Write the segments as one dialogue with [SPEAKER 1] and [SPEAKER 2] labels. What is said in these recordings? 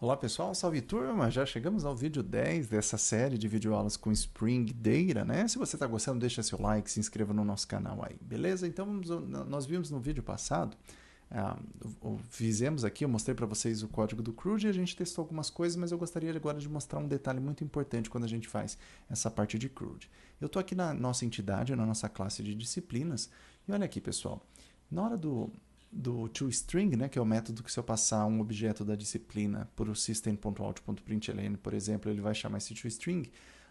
[SPEAKER 1] Olá pessoal, salve turma! Já chegamos ao vídeo 10 dessa série de videoaulas com Spring Data, né? Se você está gostando, deixa seu like, se inscreva no nosso canal aí, beleza? Então nós vimos no vídeo passado, fizemos aqui, eu mostrei para vocês o código do CRUD e a gente testou algumas coisas, mas eu gostaria agora de mostrar um detalhe muito importante quando a gente faz essa parte de CRUD. Eu estou aqui na nossa entidade, na nossa classe de disciplinas, e olha aqui pessoal, na hora do toString, né, que é o método que se eu passar um objeto da disciplina por o system.out.println, por exemplo, ele vai chamar esse toString,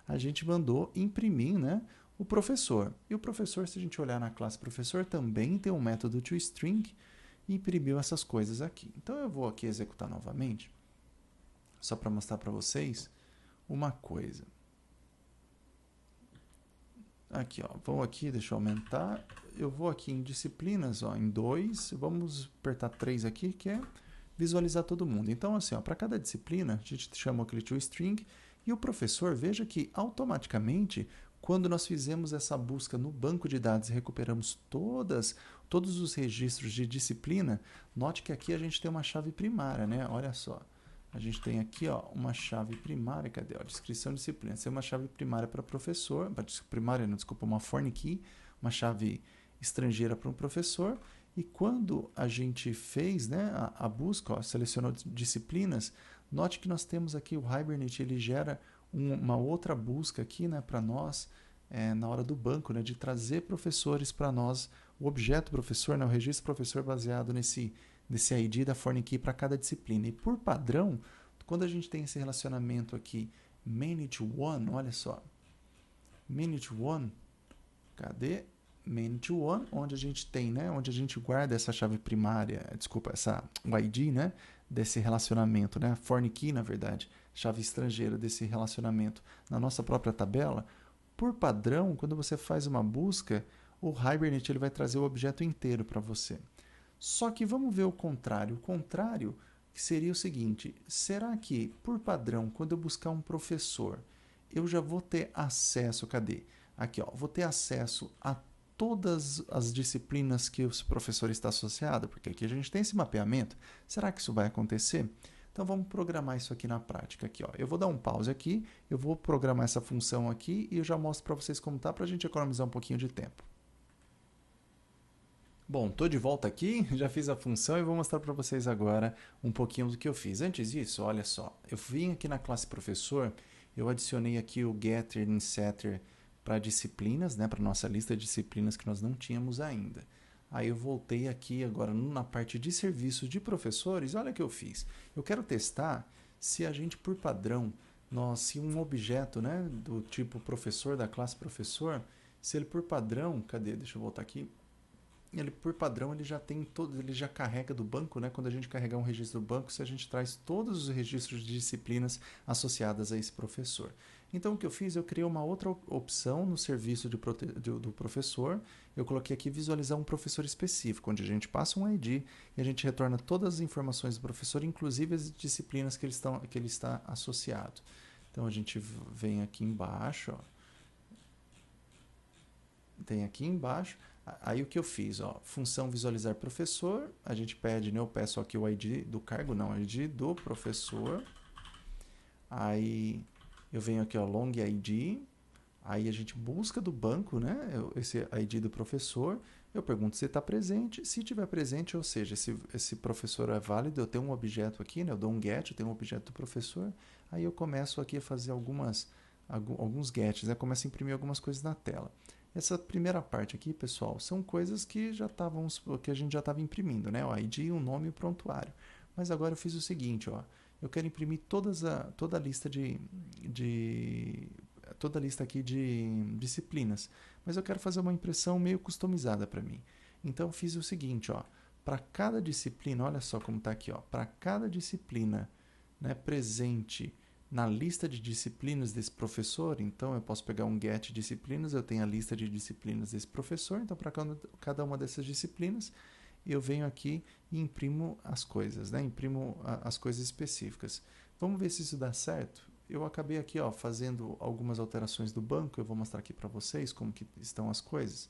[SPEAKER 1] a gente mandou imprimir, né, o professor. E o professor, se a gente olhar na classe professor, também tem um método toString e imprimiu essas coisas aqui. Então eu vou aqui executar novamente, só para mostrar para vocês uma coisa. Aqui, ó, vou aqui, deixa eu aumentar. Eu vou aqui em disciplinas, ó, em 2, vamos apertar 3 aqui, que é visualizar todo mundo. Então, assim, para cada disciplina, a gente chama aquele toString e o professor, veja que automaticamente, quando nós fizemos essa busca no banco de dados e recuperamos todos os registros de disciplina, note que aqui a gente tem uma chave primária, né? Olha só. A gente tem aqui, ó, uma chave primária, cadê? Ó, descrição de disciplina. Essa é uma chave primária para professor, primária, não, desculpa, uma foreign key, uma chave estrangeira para um professor. E quando a gente fez, né, a busca, ó, selecionou disciplinas, note que nós temos aqui o Hibernate, ele gera uma outra busca aqui, né, para nós, na hora do banco, né, de trazer professores para nós, o objeto professor, né, o registro professor baseado nesse ID da foreign key para cada disciplina. E por padrão, quando a gente tem esse relacionamento aqui, many to one, olha só, many to one, cadê? Many to one, onde a gente tem, né, onde a gente guarda essa chave primária, desculpa, o ID, né, desse relacionamento, né, a foreign key, na verdade, chave estrangeira desse relacionamento na nossa própria tabela. Por padrão, quando você faz uma busca, o Hibernate ele vai trazer o objeto inteiro para você. Só que vamos ver o contrário. O contrário seria o seguinte: será que, por padrão, quando eu buscar um professor, eu já vou ter acesso, cadê? Aqui, ó, vou ter acesso a todas as disciplinas que o professor está associado? Porque aqui a gente tem esse mapeamento. Será que isso vai acontecer? Então vamos programar isso aqui na prática. Aqui, ó. Eu vou dar um pause aqui, eu vou programar essa função aqui e eu já mostro para vocês como tá, para a gente economizar um pouquinho de tempo. Bom, estou de volta aqui, já fiz a função e vou mostrar para vocês agora um pouquinho do que eu fiz. Antes disso, olha só, eu vim aqui na classe professor, eu adicionei aqui o getter e setter para disciplinas, né, para nossa lista de disciplinas que nós não tínhamos ainda. Aí eu voltei aqui agora na parte de serviços de professores, olha o que eu fiz. Eu quero testar se a gente, por padrão, se um objeto, né, do tipo professor, da classe professor, se ele por padrão, cadê? Deixa eu voltar aqui. Ele por padrão ele já tem todo, ele já carrega do banco, né? Quando a gente carregar um registro do banco, se a gente traz todos os registros de disciplinas associadas a esse professor. Então o que eu fiz, eu criei uma outra opção no serviço do professor. Eu coloquei aqui visualizar um professor específico, onde a gente passa um ID e a gente retorna todas as informações do professor, inclusive as disciplinas que ele está associado. Então a gente vem aqui embaixo, ó, tem aqui embaixo. Aí o que eu fiz, ó, função visualizar professor, a gente pede, né, eu peço aqui o ID do cargo, não, o ID do professor. Aí eu venho aqui, ó, long ID, aí a gente busca do banco, né, esse ID do professor, eu pergunto se está presente, se estiver presente, ou seja, esse professor é válido, eu tenho um objeto aqui, né, eu dou um get, eu tenho um objeto do professor, aí eu começo aqui a fazer alguns gets, né, começo a imprimir algumas coisas na tela. Essa primeira parte aqui, pessoal, são coisas que que a gente já estava imprimindo, né? O ID, o nome e o prontuário. Mas agora eu fiz o seguinte, ó, eu quero imprimir toda a lista toda a lista aqui de disciplinas, mas eu quero fazer uma impressão meio customizada para mim. Então eu fiz o seguinte, ó, para cada disciplina, olha só como está aqui, ó, para cada disciplina, né, presente na lista de disciplinas desse professor, então eu posso pegar um get disciplinas, eu tenho a lista de disciplinas desse professor, então para cada uma dessas disciplinas eu venho aqui e imprimo as coisas, né? Imprimo as coisas específicas. Vamos ver se isso dá certo. Eu acabei aqui, ó, fazendo algumas alterações do banco, eu vou mostrar aqui para vocês como que estão as coisas.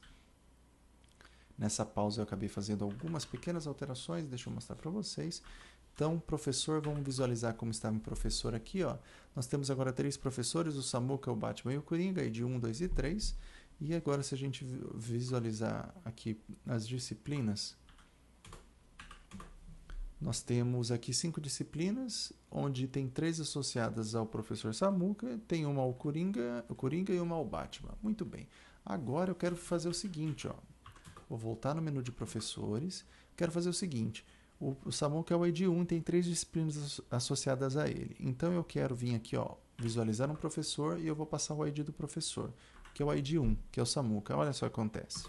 [SPEAKER 1] Nessa pausa eu acabei fazendo algumas pequenas alterações, deixa eu mostrar para vocês. Então, professor, vamos visualizar como estava o professor aqui, ó. Nós temos agora 3 professores, o Samuca, o Batman e o Coringa, aí de 1, 2 e 3. E agora, se a gente visualizar aqui as disciplinas, nós temos aqui 5 disciplinas, onde tem 3 associadas ao professor Samuca, tem uma ao Coringa e uma ao Batman. Muito bem. Agora eu quero fazer o seguinte, ó. Vou voltar no menu de professores. Quero fazer o seguinte. O Samuca é o ID 1, tem 3 disciplinas associadas a ele. Então eu quero vir aqui, ó, visualizar um professor e eu vou passar o ID do professor, que é o ID 1, que é o Samuca. Olha só o que acontece.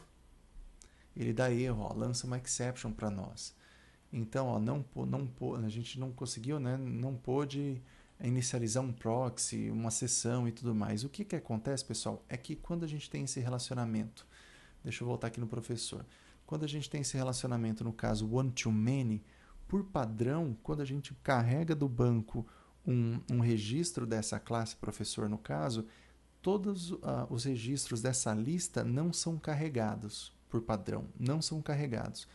[SPEAKER 1] Ele dá erro, ó, lança uma exception para nós. Então, ó, a gente não conseguiu, né? Não pôde inicializar um proxy, uma sessão e tudo mais. O que que acontece, pessoal? É que quando a gente tem esse relacionamento, deixa eu voltar aqui no professor. Quando a gente tem esse relacionamento, no caso one-to-many, por padrão, quando a gente carrega do banco um registro dessa classe professor, no caso, todos os registros dessa lista não são carregados por padrão, não são carregados.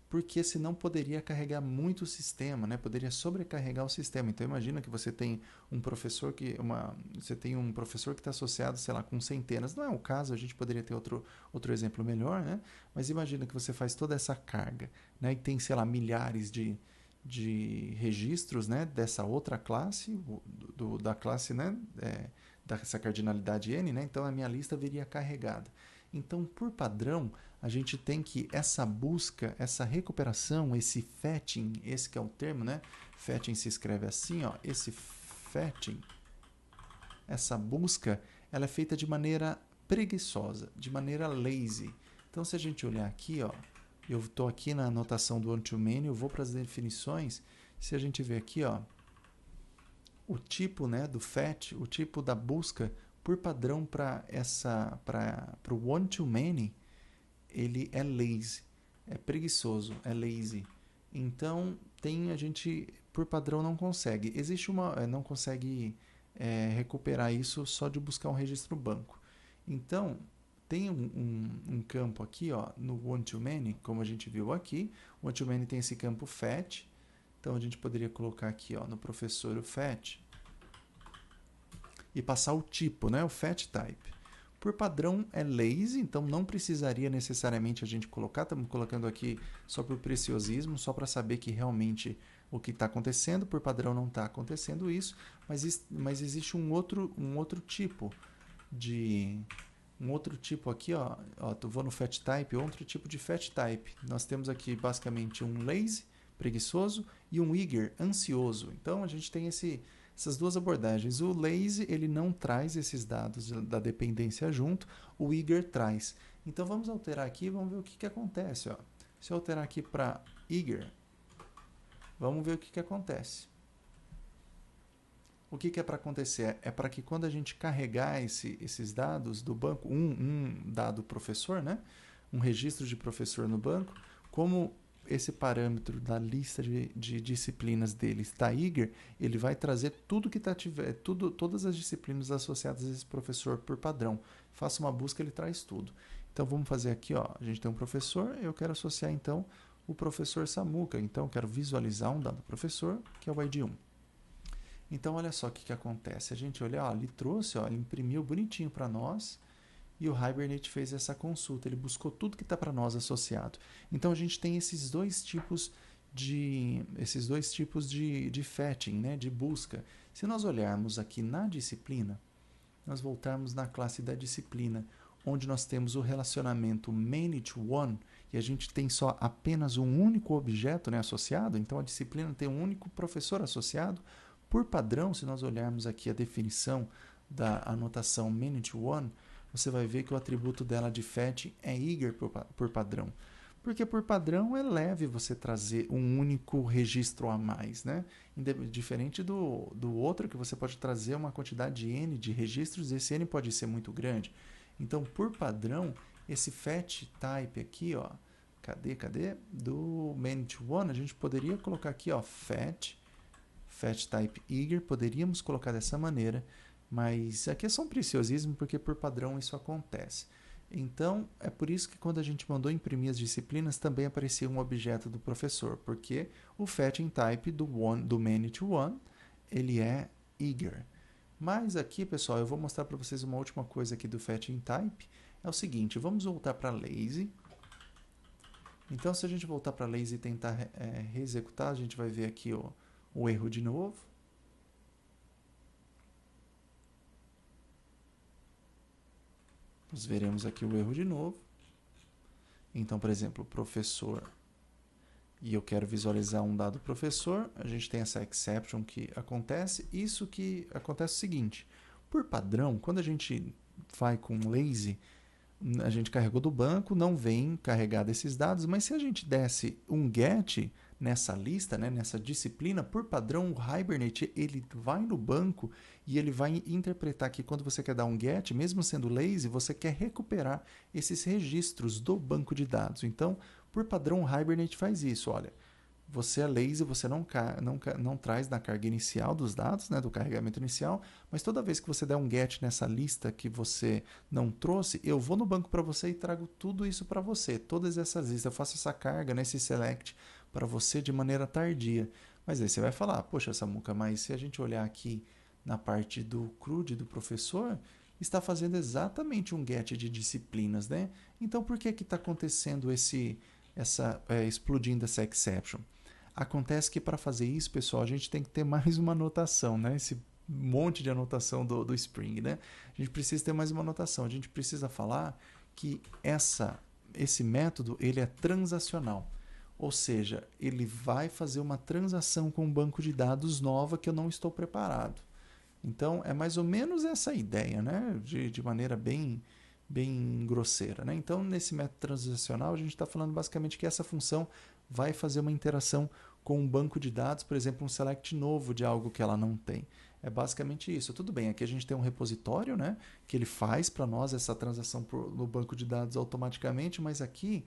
[SPEAKER 1] Porque senão poderia carregar muito o sistema, né? Poderia sobrecarregar o sistema. Então imagina que você tem um professor que está associado, sei lá, com centenas. Não é o caso, a gente poderia ter outro exemplo melhor, né? Mas imagina que você faz toda essa carga, né? E tem, sei lá, milhares de registros, né? Dessa outra classe, da classe, né? Dessa cardinalidade N, né? Então a minha lista viria carregada. Então, por padrão, a gente tem que essa busca, essa recuperação, esse fetching, esse que é o termo, né? Fetching se escreve assim, ó, esse fetching, essa busca, ela é feita de maneira preguiçosa, de maneira lazy. Então, se a gente olhar aqui, ó, eu estou aqui na anotação do one-to-many, eu vou para as definições, se a gente ver aqui, ó, o tipo, né, do fetch, o tipo da busca, por padrão para o one-to-many, ele é lazy, é preguiçoso, é lazy. Então, a gente, por padrão, não consegue. Não consegue recuperar isso só de buscar um registro banco. Então, tem um campo aqui, ó, no one-to-many, como a gente viu aqui. O one-to-many tem esse campo fetch. Então, a gente poderia colocar aqui, ó, no professor o fetch e passar o tipo, né, o fetch type. Por padrão é lazy, então não precisaria necessariamente a gente colocar, estamos colocando aqui só por preciosismo, só para saber que realmente o que está acontecendo, por padrão não está acontecendo isso, mas existe um outro tipo aqui, ó, vou no fetch type, outro tipo de fetch type. Nós temos aqui basicamente um lazy, preguiçoso, e um eager, ansioso. Então a gente tem essas duas abordagens. O lazy, ele não traz esses dados da dependência junto, o eager traz. Então vamos alterar aqui e vamos ver o que acontece. Ó. Se eu alterar aqui para eager, vamos ver o que acontece. O que é para acontecer? É para que quando a gente carregar esses dados do banco, um dado professor, né? Um registro de professor no banco, como esse parâmetro da lista de disciplinas dele está eager, ele vai trazer tudo que todas as disciplinas associadas a esse professor por padrão. Faça uma busca, ele traz tudo. Então vamos fazer aqui, ó, a gente tem um professor, eu quero associar então o professor Samuca. Então eu quero visualizar um dado professor, que é o ID 1. Então olha só o que acontece. A gente olha, ó, ele trouxe, ó, ele imprimiu bonitinho para nós. E o Hibernate fez essa consulta, ele buscou tudo que está para nós associado. Então a gente tem esses dois tipos de fetching, né, de busca. Se nós olharmos aqui na disciplina, nós voltarmos na classe da disciplina, onde nós temos o relacionamento many to one, e a gente tem só apenas um único objeto, né, associado, então a disciplina tem um único professor associado. Por padrão, se nós olharmos aqui a definição da anotação many to one, você vai ver que o atributo dela de fetch é eager por padrão. Porque por padrão é leve você trazer um único registro a mais, né? Diferente do outro, que você pode trazer uma quantidade N de registros, e esse N pode ser muito grande. Então, por padrão, esse fetch type aqui, ó, cadê? Do many to one, a gente poderia colocar aqui, ó, fetch type eager, poderíamos colocar dessa maneira, mas aqui é só um preciosismo, porque por padrão isso acontece. Então, é por isso que quando a gente mandou imprimir as disciplinas, também aparecia um objeto do professor, porque o fetching type do many to one, ele é eager. Mas aqui, pessoal, eu vou mostrar para vocês uma última coisa aqui do fetching type. É o seguinte, vamos voltar para lazy. Então, se a gente voltar para lazy e tentar reexecutar, a gente vai ver aqui o erro de novo. Nós veremos aqui o erro de novo. Então, por exemplo, professor, e eu quero visualizar um dado professor, a gente tem essa exception que acontece. Isso que acontece é o seguinte, por padrão, quando a gente vai com lazy, a gente carregou do banco, não vem carregado esses dados, mas se a gente desse um get nessa lista, né, nessa disciplina, por padrão o Hibernate ele vai no banco e ele vai interpretar que quando você quer dar um get, mesmo sendo lazy, você quer recuperar esses registros do banco de dados. Então, por padrão o Hibernate faz isso, olha, você é lazy, você não traz na carga inicial dos dados, né, do carregamento inicial, mas toda vez que você der um get nessa lista que você não trouxe, eu vou no banco para você e trago tudo isso para você, todas essas listas, eu faço essa carga, nesse select para você de maneira tardia. Mas aí você vai falar, poxa Samuca, mas se a gente olhar aqui na parte do CRUD do professor, está fazendo exatamente um get de disciplinas, né? Então por que está acontecendo explodindo essa exception? Acontece que para fazer isso, pessoal, a gente tem que ter mais uma anotação, né? Esse monte de anotação do Spring, né? A gente precisa ter mais uma anotação. A gente precisa falar que esse método ele é transacional. Ou seja, ele vai fazer uma transação com um banco de dados nova que eu não estou preparado. Então, é mais ou menos essa ideia, né? De maneira bem grosseira, né? Então, nesse método transacional, a gente está falando basicamente que essa função vai fazer uma interação com um banco de dados, por exemplo, um select novo de algo que ela não tem. É basicamente isso. Tudo bem, aqui a gente tem um repositório, né, que ele faz para nós essa transação no banco de dados automaticamente, mas aqui,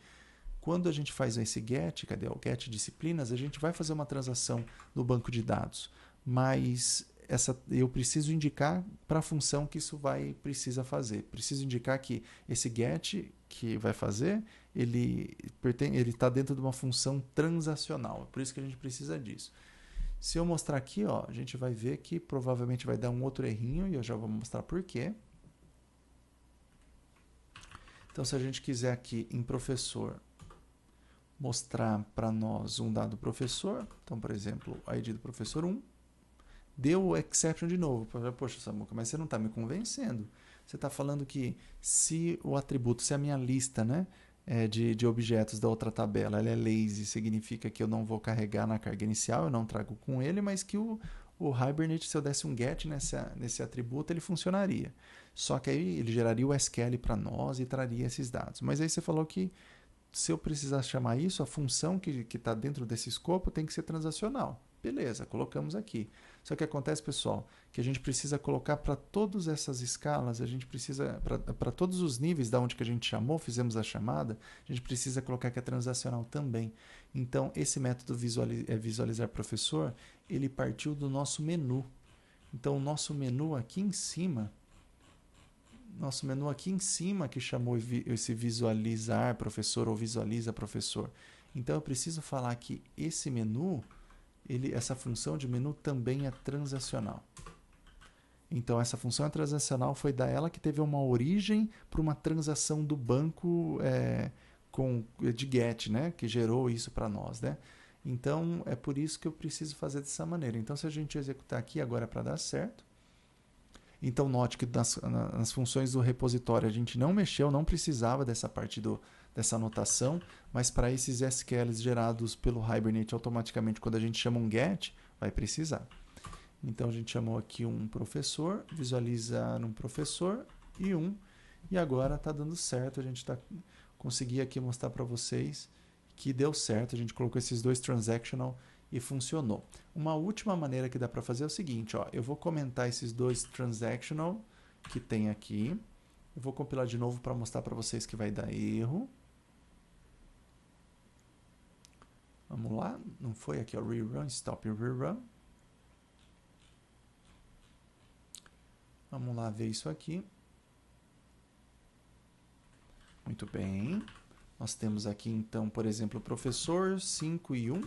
[SPEAKER 1] quando a gente faz esse get, cadê o get disciplinas, a gente vai fazer uma transação no banco de dados, mas eu preciso indicar para a função que isso precisa fazer. Preciso indicar que esse get que vai fazer, ele está dentro de uma função transacional. É por isso que a gente precisa disso. Se eu mostrar aqui, ó, a gente vai ver que provavelmente vai dar um outro errinho e eu já vou mostrar por quê. Então, se a gente quiser aqui em professor mostrar para nós um dado professor, então, por exemplo, a ID do professor 1, deu o exception de novo. Poxa, Samuca, mas você não está me convencendo. Você está falando que se o atributo, se a minha lista, né, de objetos da outra tabela ela é lazy, significa que eu não vou carregar na carga inicial, eu não trago com ele, mas que o Hibernate, se eu desse um get nesse atributo, ele funcionaria. Só que aí ele geraria o SQL para nós e traria esses dados. Mas aí você falou que se eu precisar chamar isso, a função que está dentro desse escopo tem que ser transacional. Beleza, colocamos aqui. Só que acontece, pessoal, que a gente precisa colocar para todas essas escalas, a gente precisa, para todos os níveis da onde que a gente chamou, fizemos a chamada, a gente precisa colocar que é transacional também. Então, esse método visualizar professor, ele partiu do nosso menu. Então, o nosso menu aqui em cima, que chamou esse visualizar professor ou visualiza professor. Então, eu preciso falar que esse menu, essa função de menu também é transacional. Então, essa função transacional foi da ela que teve uma origem para uma transação do banco de get, né? Que gerou isso para nós. Né? Então, é por isso que eu preciso fazer dessa maneira. Então, se a gente executar aqui agora para dar certo, então note que nas funções do repositório a gente não mexeu, não precisava dessa parte dessa anotação, mas para esses SQLs gerados pelo Hibernate automaticamente, quando a gente chama um get, vai precisar. Então a gente chamou aqui um professor, visualizar um professor e agora está dando certo. A gente consegui aqui mostrar para vocês que deu certo. A gente colocou esses dois transactional e funcionou. Uma última maneira que dá para fazer é o seguinte, ó, eu vou comentar esses dois transactional que tem aqui. Eu vou compilar de novo para mostrar para vocês que vai dar erro. Vamos lá, não foi aqui, ó, rerun, stop rerun. Vamos lá ver isso aqui. Muito bem. Nós temos aqui, então, por exemplo, o professor 5 e 1.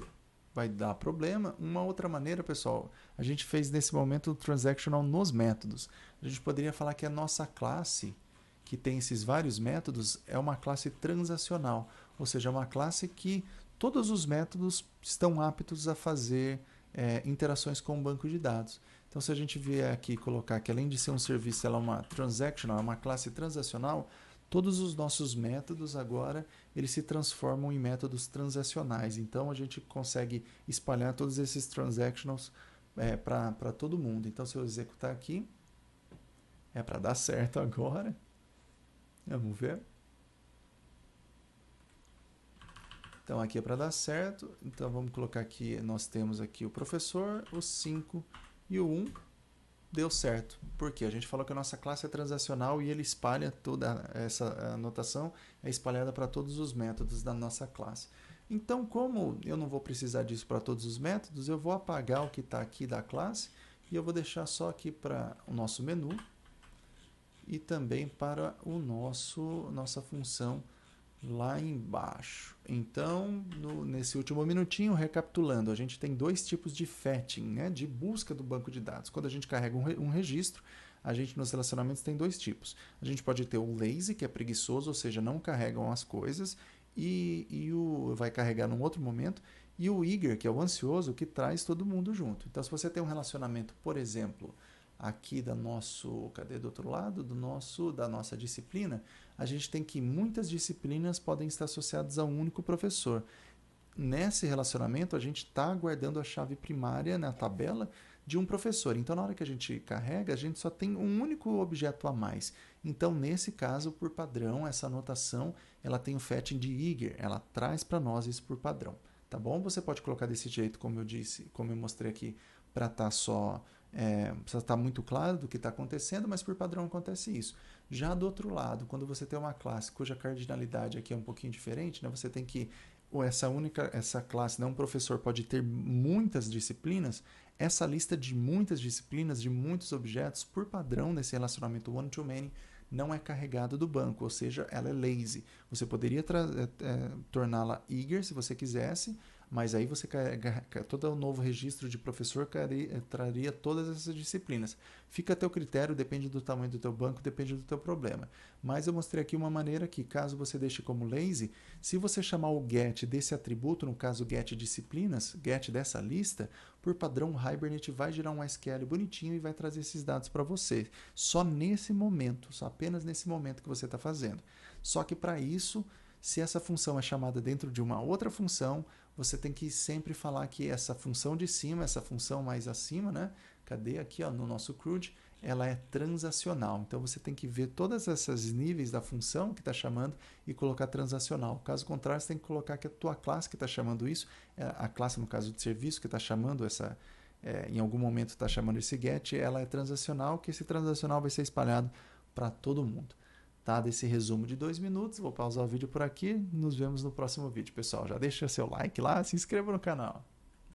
[SPEAKER 1] Vai dar problema. Uma outra maneira, pessoal, a gente fez nesse momento o transactional nos métodos. A gente poderia falar que a nossa classe, que tem esses vários métodos, é uma classe transacional. Ou seja, é uma classe que todos os métodos estão aptos a fazer interações com o banco de dados. Então, se a gente vier aqui colocar que além de ser um serviço, ela é uma transactional, é uma classe transacional, todos os nossos métodos agora eles se transformam em métodos transacionais. Então, a gente consegue espalhar todos esses transactionals para todo mundo. Então, se eu executar aqui, é para dar certo agora. Vamos ver. Então, aqui é para dar certo. Então, vamos colocar aqui, nós temos aqui o professor, o 5 e o 1. Deu certo. Por quê? A gente falou que a nossa classe é transacional e ele espalha toda essa anotação, é espalhada para todos os métodos da nossa classe. Então, como eu não vou precisar disso para todos os métodos, eu vou apagar o que está aqui da classe e eu vou deixar só aqui para o nosso menu e também para o nossa função lá embaixo. Então, nesse último minutinho, recapitulando, a gente tem dois tipos de fetching, né, de busca do banco de dados. Quando a gente carrega um registro, a gente nos relacionamentos tem dois tipos. A gente pode ter o lazy, que é preguiçoso, ou seja, não carregam as coisas, e o vai carregar num outro momento, e o eager, que é o ansioso, que traz todo mundo junto. Então, se você tem um relacionamento, por exemplo, aqui cadê do outro lado? Da nossa disciplina, a gente tem que muitas disciplinas podem estar associadas a um único professor. Nesse relacionamento, a gente está guardando a chave primária na tabela de um professor. Então, na hora que a gente carrega, a gente só tem um único objeto a mais. Então, nesse caso, por padrão, essa anotação ela tem o fetching de eager, ela traz para nós isso por padrão. Tá bom? Você pode colocar desse jeito, como eu disse, como eu mostrei aqui, para estar só precisa estar muito claro do que está acontecendo, mas por padrão acontece isso. Já do outro lado, quando você tem uma classe cuja cardinalidade aqui é um pouquinho diferente, né, você tem que essa classe, né, um professor pode ter muitas disciplinas, essa lista de muitas disciplinas, de muitos objetos, por padrão nesse relacionamento one-to-many, não é carregada do banco, ou seja, ela é lazy. Você poderia torná-la eager se você quisesse, mas aí você todo o novo registro de professor traria todas essas disciplinas. Fica a teu critério, depende do tamanho do teu banco, depende do teu problema. Mas eu mostrei aqui uma maneira que, caso você deixe como lazy, se você chamar o get desse atributo, no caso get disciplinas, get dessa lista, por padrão o Hibernate vai gerar um SQL bonitinho e vai trazer esses dados para você. Só nesse momento, só apenas nesse momento que você está fazendo. Só que para isso, se essa função é chamada dentro de uma outra função, você tem que sempre falar que essa função de cima, essa função mais acima, né? Cadê aqui, ó, no nosso CRUD, ela é transacional. Então você tem que ver todas essas níveis da função que está chamando e colocar transacional. Caso contrário, você tem que colocar que a tua classe que está chamando isso, a classe no caso de serviço que está chamando em algum momento está chamando esse get, ela é transacional, que esse transacional vai ser espalhado para todo mundo. Tá? Desse resumo de 2 minutos, vou pausar o vídeo por aqui, nos vemos no próximo vídeo, pessoal. Já deixa seu like lá, se inscreva no canal.